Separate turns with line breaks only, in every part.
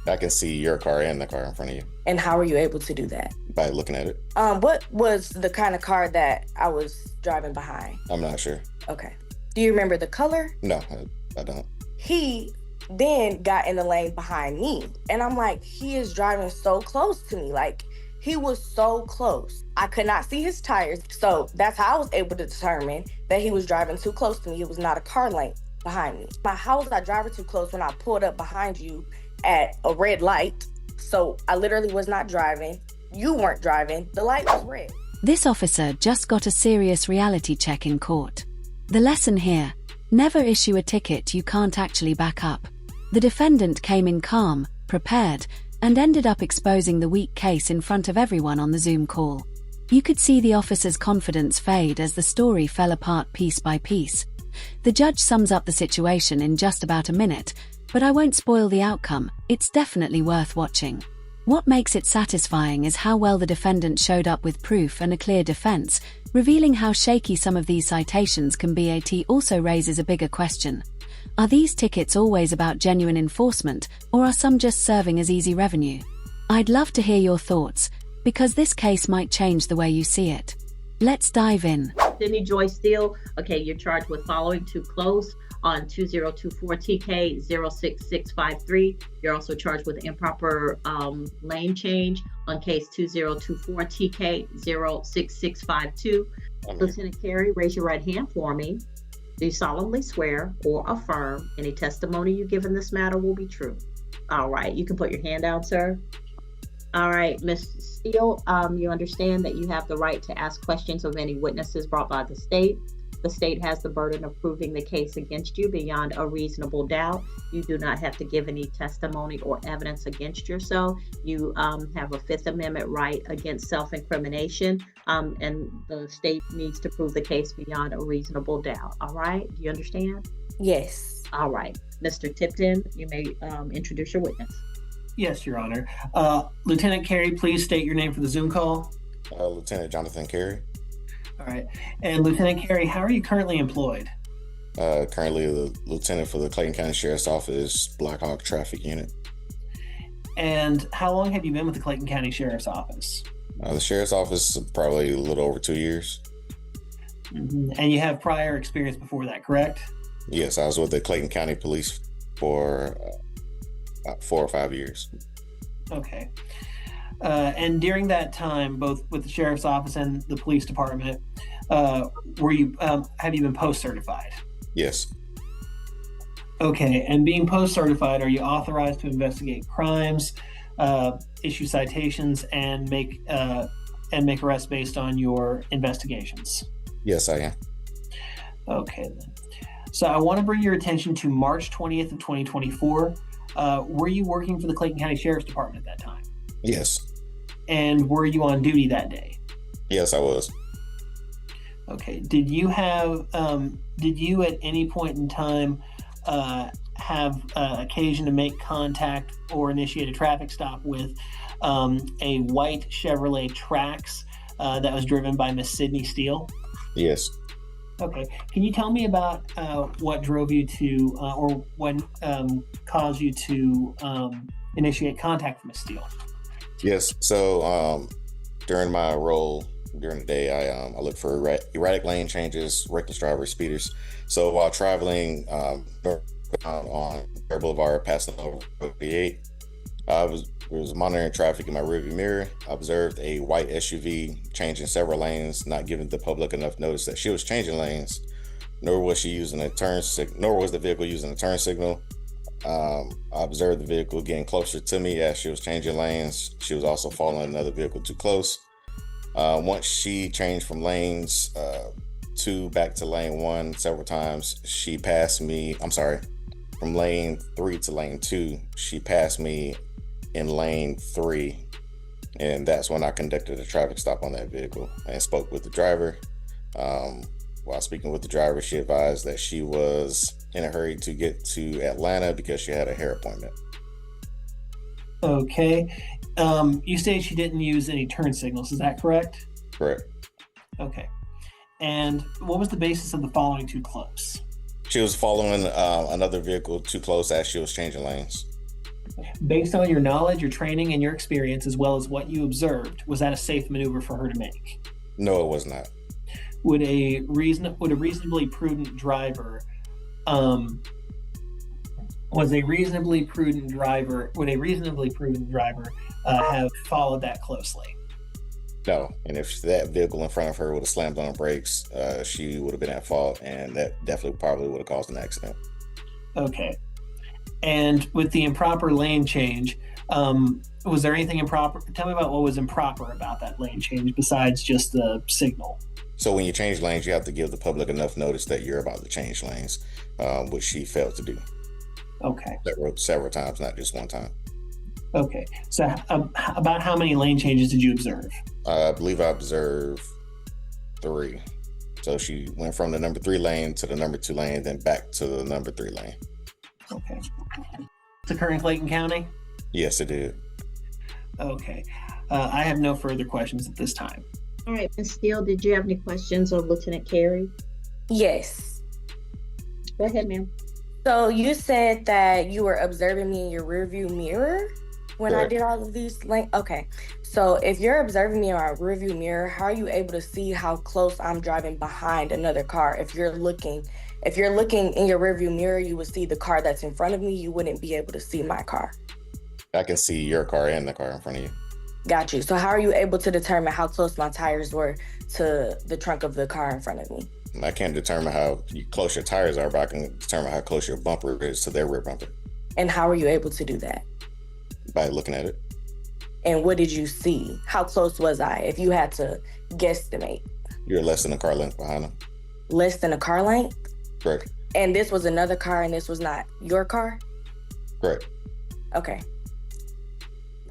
I can see your car and the car in front of you
And how were you able to do that?
by looking at it.
What was the kind of car that I was driving behind?
I'm not sure.
Okay. Do you remember the color?
No, I don't.
He then got in the lane behind me. And I'm like, he is driving so close to me. Like, he was so close. I could not see his tires. So that's how I was able to determine that he was driving too close to me. It was not a car lane behind me. How was I driving too close when I pulled up behind you at a red light? So I literally was not driving. You weren't driving. The light was red.
This officer just got a serious reality check in court. The lesson here: never issue a ticket you can't actually back up. The defendant came in calm, prepared, and ended up exposing the weak case in front of everyone on the Zoom call. You could see the officer's confidence fade as the story fell apart piece by piece. The judge sums up the situation in just about a minute, but I won't spoil the outcome. It's definitely worth watching. What makes it satisfying is how well the defendant showed up with proof and a clear defense, revealing how shaky some of these citations can be. It also raises a bigger question. Are these tickets always about genuine enforcement, or are some just serving as easy revenue? I'd love to hear your thoughts, because this case might change the way you see it. Let's dive in.
Sydney Joy Steele, okay, you're charged with following too close on 2024 TK 06653. You're also charged with improper lane change on case 2024 TK 06652. Lieutenant Carey, raise your right hand for me. Do you solemnly swear or affirm any testimony you give in this matter will be true? All right, you can put your hand down, sir. All right, Ms. Steele, you understand that you have the right to ask questions of any witnesses brought by the state. The state has the burden of proving the case against you beyond a reasonable doubt. You do not have to give any testimony or evidence against yourself. You have a Fifth Amendment right against self-incrimination, and the state needs to prove the case beyond a reasonable doubt. All right, do you understand?
Yes.
All right, Mr. Tipton, you may introduce your witness.
Yes, Your Honor. Lieutenant Carey, please state your name for the Zoom call.
Lieutenant Jonathan Carey.
All right. And Lieutenant Carey, how are you currently employed?
Currently the lieutenant for the Clayton County Sheriff's Office Black Hawk Traffic Unit.
And how long have you been with the Clayton County Sheriff's Office?
The Sheriff's Office, probably a little over 2 years.
Mm-hmm. And you have prior experience before that, correct?
Yes, I was with the Clayton County Police for 4 or 5 years.
Okay. And during that time, both with the Sheriff's Office and the Police Department, have you been post-certified?
Yes.
Okay. And being post-certified, are you authorized to investigate crimes, issue citations, and make arrests based on your investigations?
Yes, I am.
Okay, then. So I want to bring your attention to March 20th of 2024. Were you working for the Clayton County Sheriff's Department at that time?
Yes.
And were you on duty that day?
Yes, I was.
Okay. Did you at any point in time have occasion to make contact or initiate a traffic stop with a white Chevrolet Trax that was driven by Miss Sydney Steele?
Yes.
Okay. Can you tell me about what drove you to, or what caused you to initiate contact with Miss Steele?
Yes. So during my role during the day, I look for erratic lane changes, reckless drivers, speeders. So while traveling on Air Boulevard, passing over 48, I was monitoring traffic in my rearview mirror. I observed a white SUV changing several lanes, not giving the public enough notice that she was changing lanes, nor was she using a nor was the vehicle using a turn signal. I observed the vehicle getting closer to me as she was changing lanes. She was also following another vehicle too close. Once she changed from lanes 2 back to lane 1 several times, she passed me. I'm sorry, from lane 3 to lane 2, she passed me in lane 3, and that's when I conducted a traffic stop on that vehicle and spoke with the driver. While speaking with the driver, she advised that she was in a hurry to get to Atlanta because she had a hair appointment.
Okay. You stated she didn't use any turn signals. Is that correct?
Correct.
Okay. And what was the basis of the following too close?
She was following another vehicle too close as she was changing lanes.
Based on your knowledge, your training, and your experience, as well as what you observed, was that a safe maneuver for her to make?
No, it was not.
Would a reasonably prudent driver would a reasonably prudent driver have followed that closely?
No. And if that vehicle in front of her would have slammed on brakes, she would have been at fault, and that definitely probably would have caused an accident.
Okay. And with the improper lane change, was there anything improper? Tell me about what was improper about that lane change besides just the signal.
So when you change lanes, you have to give the public enough notice that you're about to change lanes, which she failed to do.
Okay.
Several times, not just one time.
Okay. So about how many lane changes did you observe?
I believe I observed 3. So she went from the number 3 lane to the number 2 lane, then back to the number 3 lane.
Okay. It's occurring in Clayton County?
Yes, it did.
Okay. I have no further questions at this time.
All right, Ms. Steele, did you have any questions of Lieutenant Carey?
Yes.
Go ahead, ma'am.
So you said that you were observing me in your rearview mirror when I
Correct.
did all of these. Okay. So if you're observing me in my rearview mirror, how are you able to see how close I'm driving behind another car? If you're looking in your rearview mirror, you would see the car that's in front of me. You wouldn't be able to see my car.
I can see your car and the car in front of you.
Got you. So how are you able to determine how close my tires were to the trunk of the car in front of me?
I can't determine how close your tires are, but I can determine how close your bumper is to their rear bumper
And how are you able to do that?
by looking at it.
And what did you see? How close was I? If you had to guesstimate.
You're less than a car length behind them.
Less than a car length?
Correct.
And this was another car and this was not your car?
Correct.
Okay.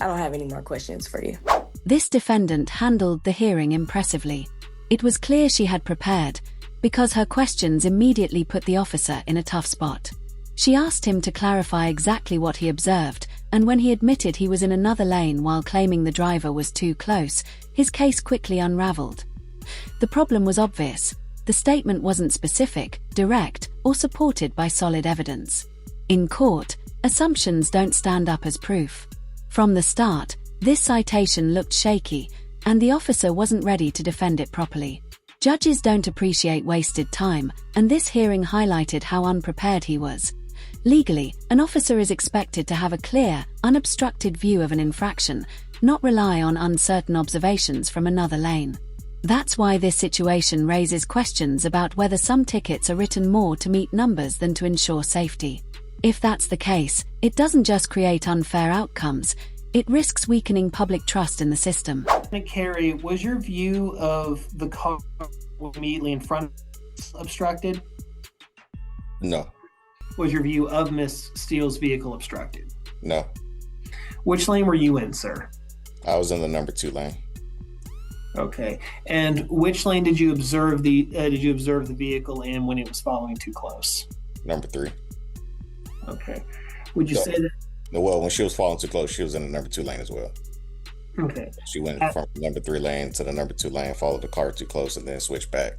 I don't have any more questions for you.
This defendant handled the hearing impressively. It was clear she had prepared, because her questions immediately put the officer in a tough spot. She asked him to clarify exactly what he observed, and when he admitted he was in another lane while claiming the driver was too close, his case quickly unraveled. The problem was obvious. The statement wasn't specific, direct, or supported by solid evidence. In court, assumptions don't stand up as proof. From the start, this citation looked shaky, and the officer wasn't ready to defend it properly. Judges don't appreciate wasted time, and this hearing highlighted how unprepared he was. Legally, an officer is expected to have a clear, unobstructed view of an infraction, not rely on uncertain observations from another lane. That's why this situation raises questions about whether some tickets are written more to meet numbers than to ensure safety. If that's the case, it doesn't just create unfair outcomes, it risks weakening public trust in the system.
Carrie, was your view of the car immediately in front obstructed?
No.
Was your view of Miss Steele's vehicle obstructed?
No.
Which lane were you in, sir?
I was in the number 2 lane.
Okay. And which lane did you observe the vehicle in when it was following too close?
Number 3.
Okay. Would you
So-
say that?
Well, when she was falling too close, she was in the number 2 lane as well.
Okay.
She went from the number 3 lane to the number 2 lane, followed the car too close, and then switched back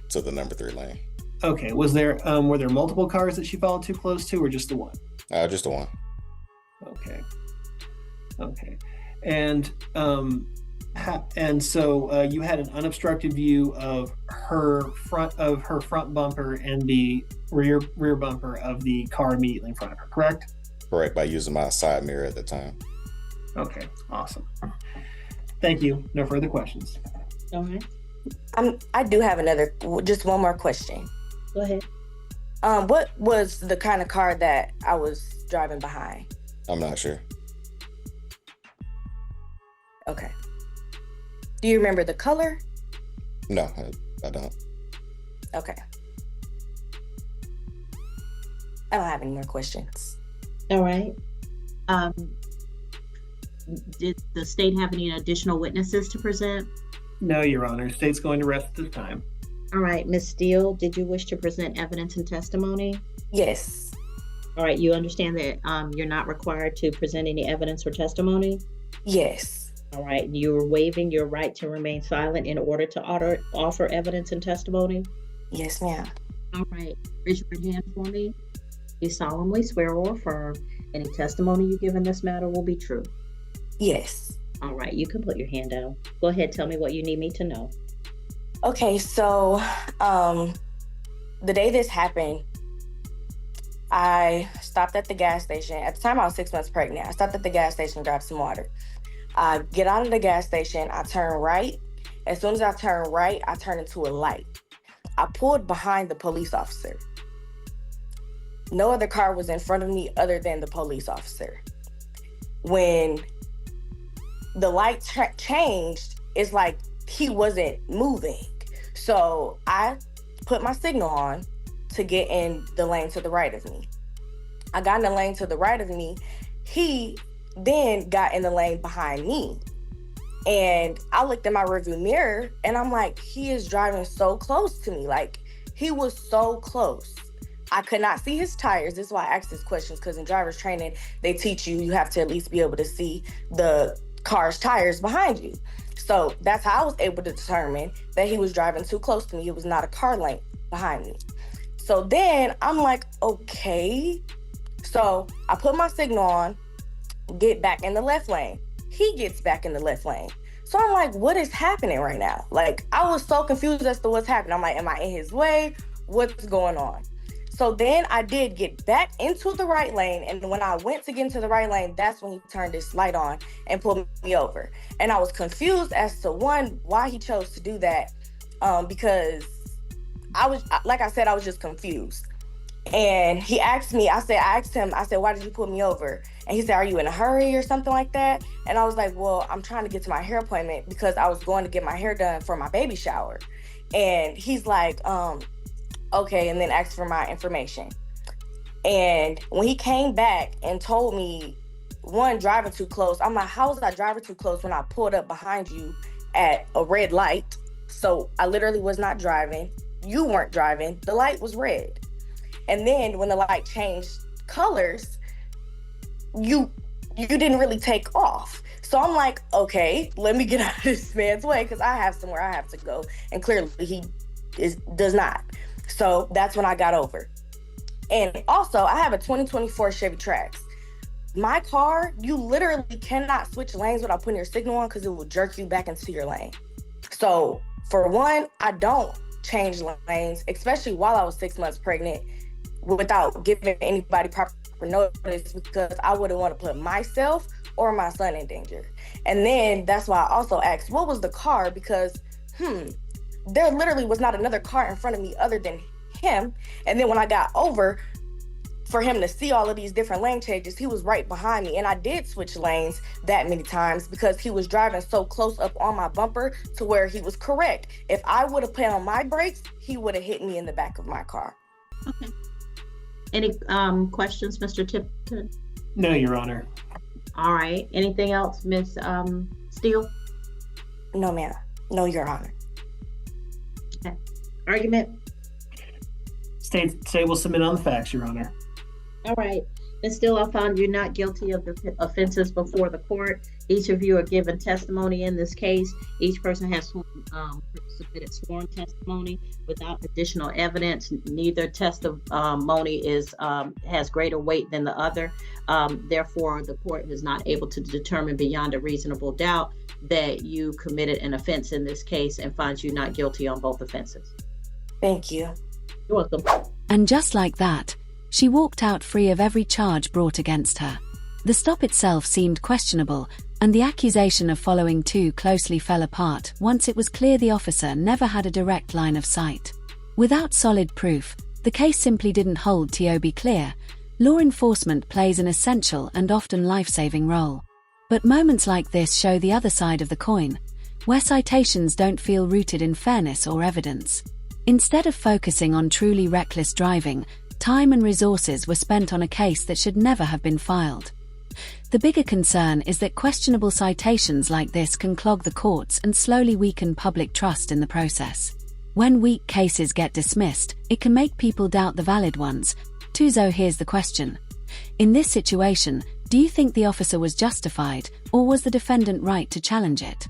to the number 3 lane.
Okay. Was there were there multiple cars that she followed too close to, or just the one?
Just the one.
Okay. Okay. And so you had an unobstructed view of her front bumper and the rear bumper of the car immediately in front of her, correct?
Correct, by using my side mirror at the time.
Okay, awesome. Thank you. No further questions.
All right,
I do have just one more question.
go ahead.
What was the kind of car that I was driving behind?
I'm not sure.
Okay. Do you remember the color?
No, I don't.
Okay. I don't have any more questions.
All right. Did the state have any additional witnesses to present?
No, Your Honor. State's going to rest at this time.
All right, Ms. Steele, did you wish to present evidence and testimony?
Yes.
All right, you understand that you're not required to present any evidence or testimony?
Yes.
All right, you're waiving your right to remain silent in order to offer evidence and testimony?
Yes, ma'am.
All right, raise your hand for me. You solemnly swear or affirm Any testimony you give in this matter will be true.
Yes.
All right, you can put your hand down. Go ahead, tell me what you need me to know.
Okay, so the day this happened, I stopped at the gas station. At the time, I was 6 months pregnant. I stopped at the gas station, grabbed some water. I get out of the gas station, I turn right. As soon as I turn right, I turn into a light. I pulled behind the police officer. No other car was in front of me other than the police officer. When the light changed, it's like he wasn't moving. So I put my signal on to get in the lane to the right of me. I got in the lane to the right of me. He then got in the lane behind me. And I looked in my rearview mirror and I'm like, he is driving so close to me. Like, he was so close. I could not see his tires. This is why I asked these questions, because in driver's training, they teach you have to at least be able to see the car's tires behind you. So that's how I was able to determine that he was driving too close to me. It was not a car lane behind me. So then I'm like, okay. So I put my signal on, get back in the left lane. He gets back in the left lane. So I'm like, what is happening right now? Like, I was so confused as to what's happening. I'm like, am I in his way? What's going on? So then I did get back into the right lane. And when I went to get into the right lane, that's when he turned his light on and pulled me over. And I was confused as to, one, why he chose to do that. Because I was, like I said, I was just confused. And he asked me, I asked him, why did you pull me over? And he said, are you in a hurry or something like that? And I was like, well, I'm trying to get to my hair appointment because I was going to get my hair done for my baby shower. And he's like, okay, and then asked for my information. And when he came back and told me, one, driving too close, I'm like, how was I driving too close when I pulled up behind you at a red light? So I literally was not driving. You weren't driving. The light was red. And then when the light changed colors, you didn't really take off. So I'm like, okay, let me get out of this man's way because I have somewhere I have to go. And clearly he does not. So that's when I got over. And also, I have a 2024 Chevy Trax. My car, you literally cannot switch lanes without putting your signal on because it will jerk you back into your lane. So for one, I don't change lanes, especially while I was 6 months pregnant, without giving anybody proper notice because I wouldn't want to put myself or my son in danger. And then that's why I also asked, what was the car? Because, there literally was not another car in front of me other than him. And then when I got over, for him to see all of these different lane changes, he was right behind me. And I did switch lanes that many times because he was driving so close up on my bumper to where he was correct. If I would have put on my brakes, he would have hit me in the back of my car.
Okay. Any questions, Mr. Tipton?
No, Your Honor.
All right. Anything else, Ms. Steele?
No, ma'am. No, Your Honor.
Okay. Argument?
State will submit on the facts, Your Honor.
All right. Ms. Steele, I found you not guilty of the offenses before the court. Each of you are given testimony in this case. Each person has submitted sworn testimony without additional evidence. Neither testimony has greater weight than the other. Therefore, the court is not able to determine beyond a reasonable doubt that you committed an offense in this case and finds you not guilty on both offenses.
Thank you.
You're welcome.
And just like that, she walked out free of every charge brought against her. The stop itself seemed questionable, and the accusation of following too closely fell apart once it was clear the officer never had a direct line of sight. Without solid proof, the case simply didn't hold TOB clear. Law enforcement plays an essential and often life-saving role. But moments like this show the other side of the coin, where citations don't feel rooted in fairness or evidence. Instead of focusing on truly reckless driving, time and resources were spent on a case that should never have been filed. The bigger concern is that questionable citations like this can clog the courts and slowly weaken public trust in the process. When weak cases get dismissed, it can make people doubt the valid ones. Tuzo, here's the question. In this situation, do you think the officer was justified, or was the defendant right to challenge it?